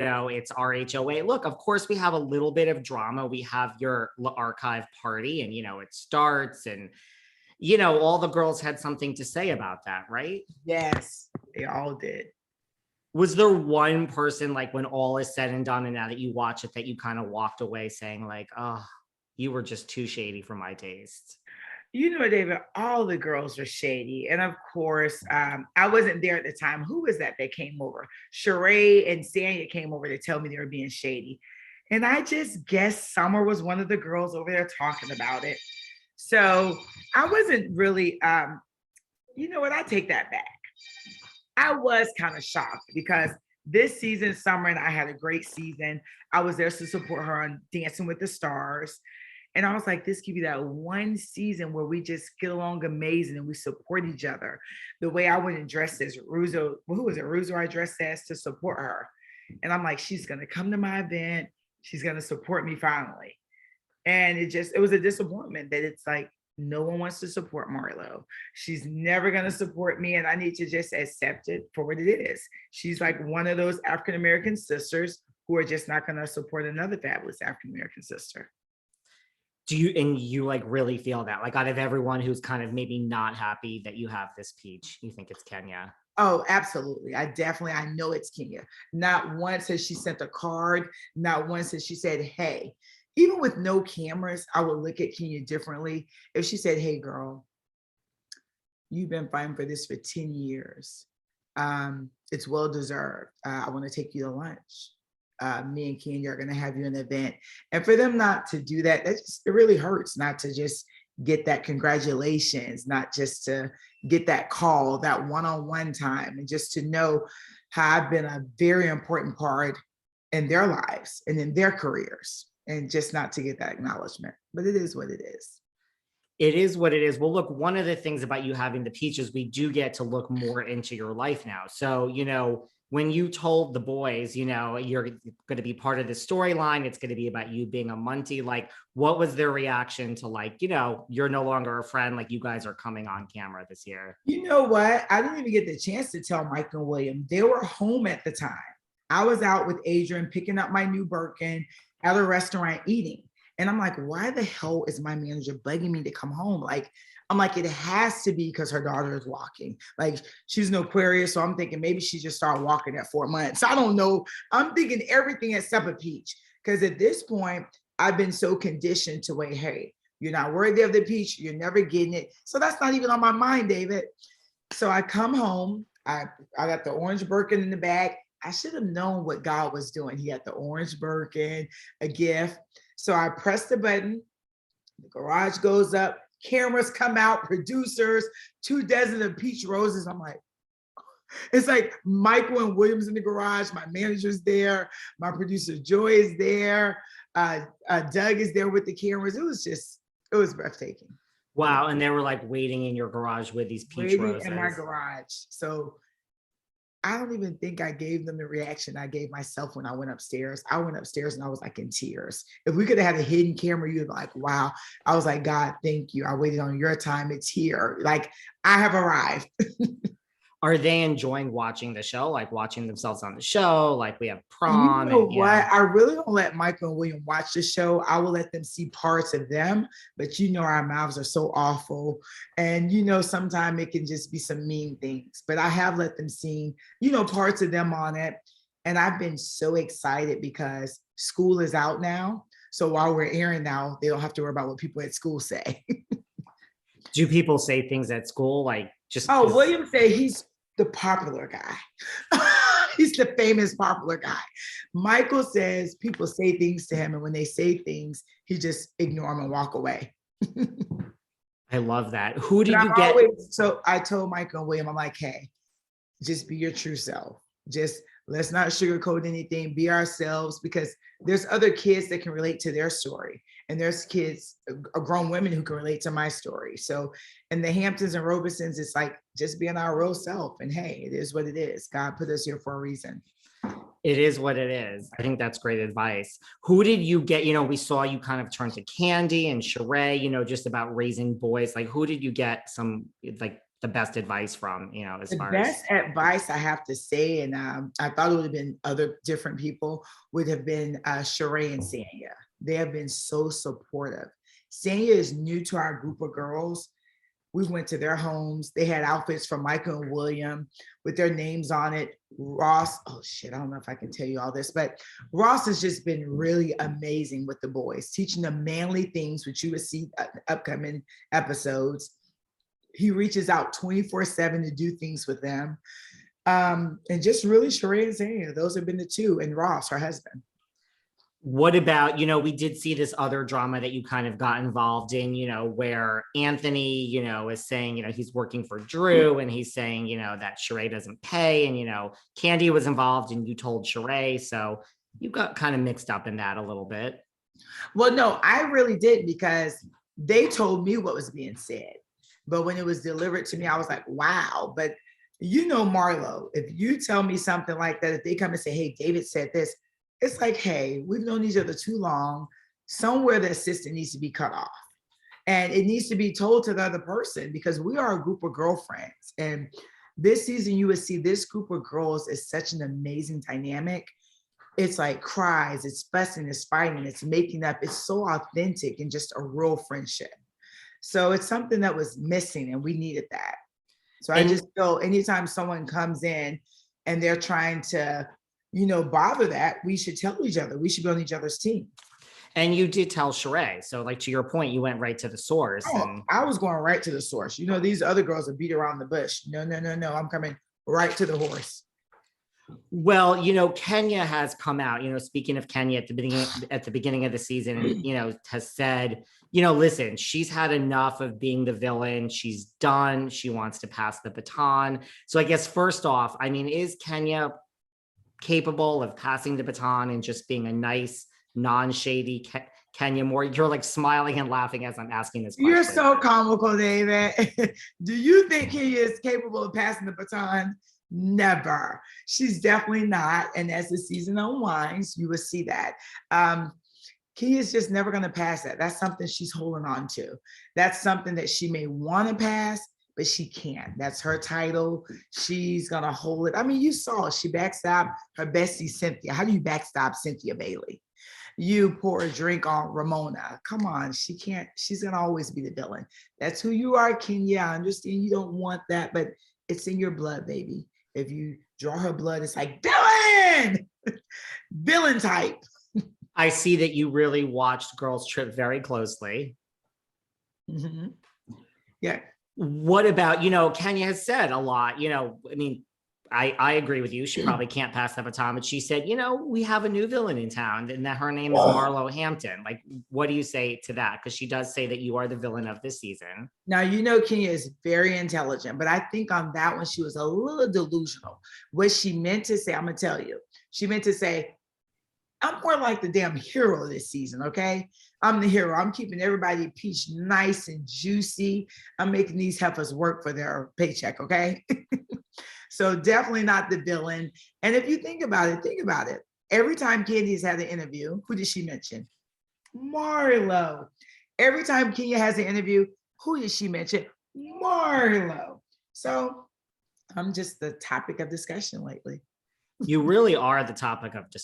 know, it's RHOA. Look, of course, we have a little bit of drama. We have your archive party and, you know, it starts and, you know, all the girls had something to say about that, right? Yes, they all did. Was there one person, like when all is said and done and now that you watch it, that you kind of walked away saying like, oh, you were just too shady for my taste? You know, David, all the girls were shady. And of course, I wasn't there at the time. Who was that came over? Sheree and Sanya came over to tell me they were being shady. And I just guessed Summer was one of the girls over there talking about it. So I wasn't really, you know what? I take that back. I was kind of shocked because this season, Summer and I had a great season. I was there to support her on Dancing with the Stars. And I was like, this could be that one season where we just get along amazing and we support each other. The way I went and dressed as Ruzo, who was it? Ruzo I dressed as to support her. And I'm like, she's going to come to my event. She's going to support me finally. And it was a disappointment that it's like, no one wants to support Marlo. She's never going to support me. And I need to just accept it for what it is. She's like one of those African-American sisters who are just not going to support another fabulous African-American sister. Do you like really feel that, like out of everyone who's kind of maybe not happy that you have this peach, you think it's Kenya? Oh, absolutely. I know it's Kenya. Not once has she sent a card. Not once has she said, hey. Even with no cameras, I would look at Kenya differently. If she said, hey, girl, you've been fighting for this for 10 years. It's well-deserved. I want to take you to lunch. Me and Kenya are going to have you an event. And for them not to do that, it really hurts not to just get that congratulations, not just to get that call, that one-on-one time, and just to know how I've been a very important part in their lives and in their careers, and just not to get that acknowledgement. But it is what it is. It is what it is. Well, look, one of the things about you having the peach is we do get to look more into your life now. So, you know, when you told the boys, you know, you're going to be part of the storyline, it's going to be about you being a Munty, like, what was their reaction to, like, you know, you're no longer a friend, like you guys are coming on camera this year? You know what? I didn't even get the chance to tell Mike and William. They were home at the time. I was out with Adrian picking up my new Birkin at a restaurant eating. And I'm like, why the hell is my manager begging me to come home? Like, I'm like, it has to be because her daughter is walking. Like, she's an Aquarius, so I'm thinking maybe she just started walking at 4 months. I don't know. I'm thinking everything except a peach. Because at this point, I've been so conditioned to wait, hey, you're not worthy of the peach. You're never getting it. So that's not even on my mind, David. So I come home. I got the orange Birkin in the bag. I should have known what God was doing. He had the orange Birkin, a gift. So I press the button, the garage goes up, cameras come out, producers, 2 dozen of peach roses. I'm like, it's like Michael and Williams in the garage. My manager's there. My producer Joy is there. Doug is there with the cameras. It was breathtaking. Wow. And they were like waiting in your garage with these peach roses. In my garage. So I don't even think I gave them the reaction I gave myself when I went upstairs. I went upstairs and I was like in tears. If we could have had a hidden camera, you'd be like, wow. I was like, God, thank you. I waited on your time. It's here. Like, I have arrived. Are they enjoying watching the show? Like watching themselves on the show? Like we have prom. You know what? I really don't let Michael and William watch the show. I will let them see parts of them, but you know, our mouths are so awful. And you know, sometimes it can just be some mean things, but I have let them see, you know, parts of them on it. And I've been so excited because school is out now. So while we're airing now, they don't have to worry about what people at school say. Do people say things at school? Like just, oh, William said he's the popular guy. He's the famous popular guy. Michael says people say things to him, and when they say things, he just ignore them and walk away. I love that. Who did you get? So I told Michael and William, I'm like, hey, just be your true self. Just let's not sugarcoat anything, be ourselves, because there's other kids that can relate to their story. And there's kids, grown women who can relate to my story. So in the Hamptons and Robesons, it's like just being our real self. And hey, it is what it is. God put us here for a reason. It is what it is. I think that's great advice. Who did you get? You know, we saw you kind of turn to Kandi and Sheree, you know, just about raising boys. Like, who did you get some like the best advice from, you know, as The far as best advice I have to say, and I thought it would have been other different people, would have been Sheree and Sanya. They have been so supportive. Sanya is new to our group of girls. We went to their homes. They had outfits from Michael and William with their names on it. Ross, oh shit, I don't know if I can tell you all this, but Ross has just been really amazing with the boys, teaching them manly things, which you will see upcoming episodes. He reaches out 24/7 to do things with them. And just really Sheree and Zanya, those have been the two, and Ross, her husband. what about, you know, we did see this other drama that you kind of got involved in, you know, where Anthony, you know, is saying, you know, he's working for Drew and he's saying, you know, that Sheree doesn't pay. And, you know, Kandi was involved and you told Sheree. So you got kind of mixed up in that a little bit. Well, no, I really did, because they told me what was being said. But when it was delivered to me, I was like, wow. But you know, Marlo, if you tell me something like that, if they come and say, hey, David said this, it's like, hey, we've known each other too long. Somewhere the assistant needs to be cut off. And it needs to be told to the other person, because we are a group of girlfriends. And this season, you would see this group of girls is such an amazing dynamic. It's like cries, it's fussing, it's fighting, it's making up. It's so authentic and just a real friendship. So it's something that was missing and we needed that. So I just feel anytime someone comes in and they're trying to, you know, bother that, we should tell each other. We should be on each other's team. And you did tell Sheree. So like, to your point, you went right to the source. Oh, and I was going right to the source. You know, these other girls are beat around the bush. No, no, no, no. I'm coming right to the horse. Well, you know, Kenya has come out, you know, speaking of Kenya at the beginning of the season, and, you know, has said, you know, listen, she's had enough of being the villain. She's done. She wants to pass the baton. So I guess first off, I mean, is Kenya capable of passing the baton and just being a nice, non-shady Kenya Moore? You're like smiling and laughing as I'm asking this question. You're so comical, David. Do you think he is capable of passing the baton? Never. She's definitely not. And as the season unwinds, you will see that. Key is just never going to pass that. That's something she's holding on to. That's something that she may want to pass, but she can't. That's her title. She's going to hold it. I mean, you saw she backstabbed her bestie, Cynthia. How do you backstab Cynthia Bailey? You pour a drink on Ramona. Come on, she can't. She's going to always be the villain. That's who you are, Kenya. I understand you don't want that, but it's in your blood, baby. If you draw her blood, it's like villain, villain type. I see that you really watched Girls Trip very closely. Mm-hmm. Yeah. What about, you know, Kenya has said a lot, you know, I mean, I agree with you. She probably can't pass that baton, but she said, you know, we have a new villain in town and that her name is Marlo Hampton. Like, what do you say to that? Because she does say that you are the villain of this season. Now, you know, Kenya is very intelligent, but I think on that one, she was a little delusional. What she meant to say, I'm going to tell you, she meant to say, I'm more like the damn hero this season, okay? I'm the hero. I'm keeping everybody peach nice and juicy. I'm making these heifers work for their paycheck, okay? So definitely not the villain. And if you think about it. Every time Kandi's had an interview, who did she mention? Marlo. Every time Kenya has an interview, who did she mention? Marlo. So I'm just the topic of discussion lately. You really are the topic of discussion.